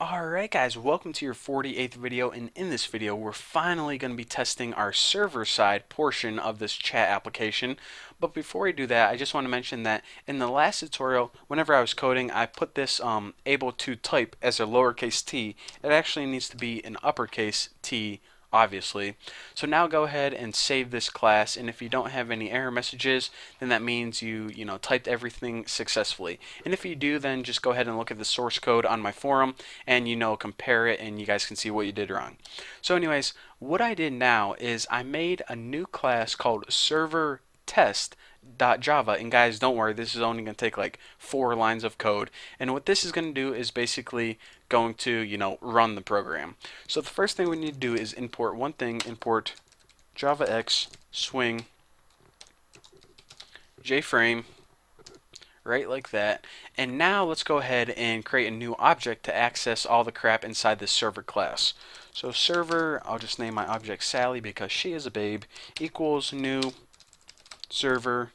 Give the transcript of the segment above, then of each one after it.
Alright guys, welcome to your 48th video, and in this video we're finally going to be testing our server side portion of this chat application. But before we do that, I just want to mention that in the last tutorial, whenever I was coding, I put this able to type as a lowercase t. It actually needs to be an uppercase T, obviously. So now go ahead and save this class, and if you don't have any error messages, then that means you typed everything successfully. And if you do, then just go ahead and look at the source code on my forum and compare it, and you guys can see what you did wrong. So anyways, what I did now is I made a new class called server test.java, and guys, don't worry, this is only going to take like 4 lines of code. And what this is going to do is basically going to run the program. So the first thing we need to do is import one thing. Import javax swing jframe, right like that. And now let's go ahead and create a new object to access all the crap inside this server class. So server, I'll just name my object Sally because she is a babe, equals new server.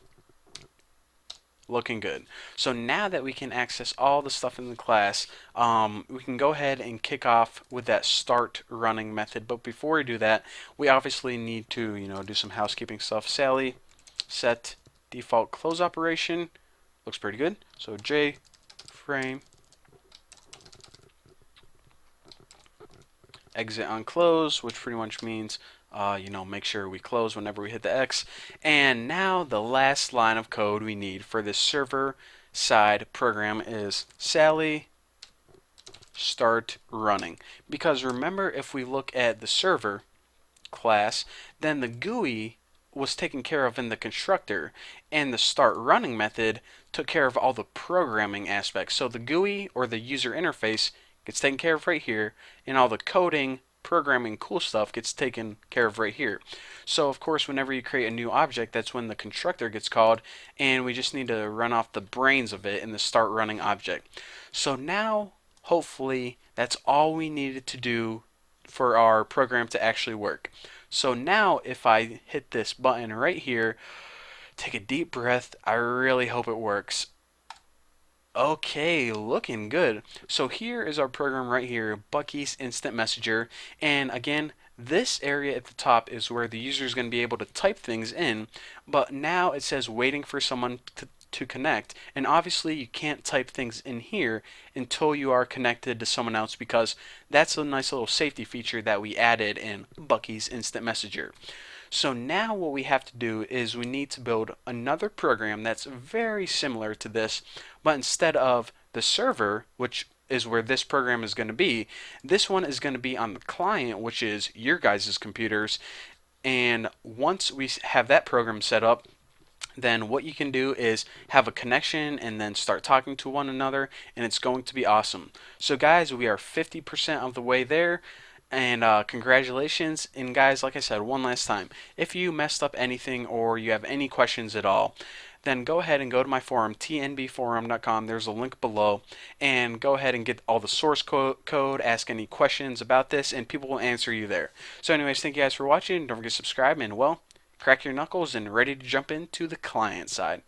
Looking good. So now that we can access all the stuff in the class, we can go ahead and kick off with that start running method. But before we do that, we obviously need to do some housekeeping stuff. Sally set default close operation. Looks pretty good. So jframe exit on close, which pretty much means make sure we close whenever we hit the X. And now the last line of code we need for this server side program is Sally start running. Because remember, if we look at the server class, then the GUI was taken care of in the constructor, and the start running method took care of all the programming aspects. So the GUI, or the user interface, gets taken care of right here, and all the coding, programming, cool stuff gets taken care of right here. So of course, whenever you create a new object, that's when the constructor gets called, and we just need to run off the brains of it in the start running object. So now, hopefully, that's all we needed to do for our program to actually work. So now if I hit this button right here, take a deep breath, I really hope it works. Okay, looking good. So here is our program right here, Bucky's Instant Messenger. And again, this area at the top is where the user is going to be able to type things in, but now it says waiting for someone to connect. And obviously you can't type things in here until you are connected to someone else, because that's a nice little safety feature that we added in Bucky's Instant Messenger. So now what we have to do is we need to build another program that's very similar to this, but instead of the server, which is where this program is going to be, this one is going to be on the client, which is your guys' computers. And once we have that program set up, then what you can do is have a connection and then start talking to one another, and it's going to be awesome. So guys, we are 50% of the way there, and congratulations. And guys, like I said one last time, if you messed up anything or you have any questions at all, then go ahead and go to my forum, tnbforum.com. There's a link below, and go ahead and get all the source code, ask any questions about this, and people will answer you there. So anyways, thank you guys for watching. Don't forget to subscribe, and well, crack your knuckles and ready to jump into the client side.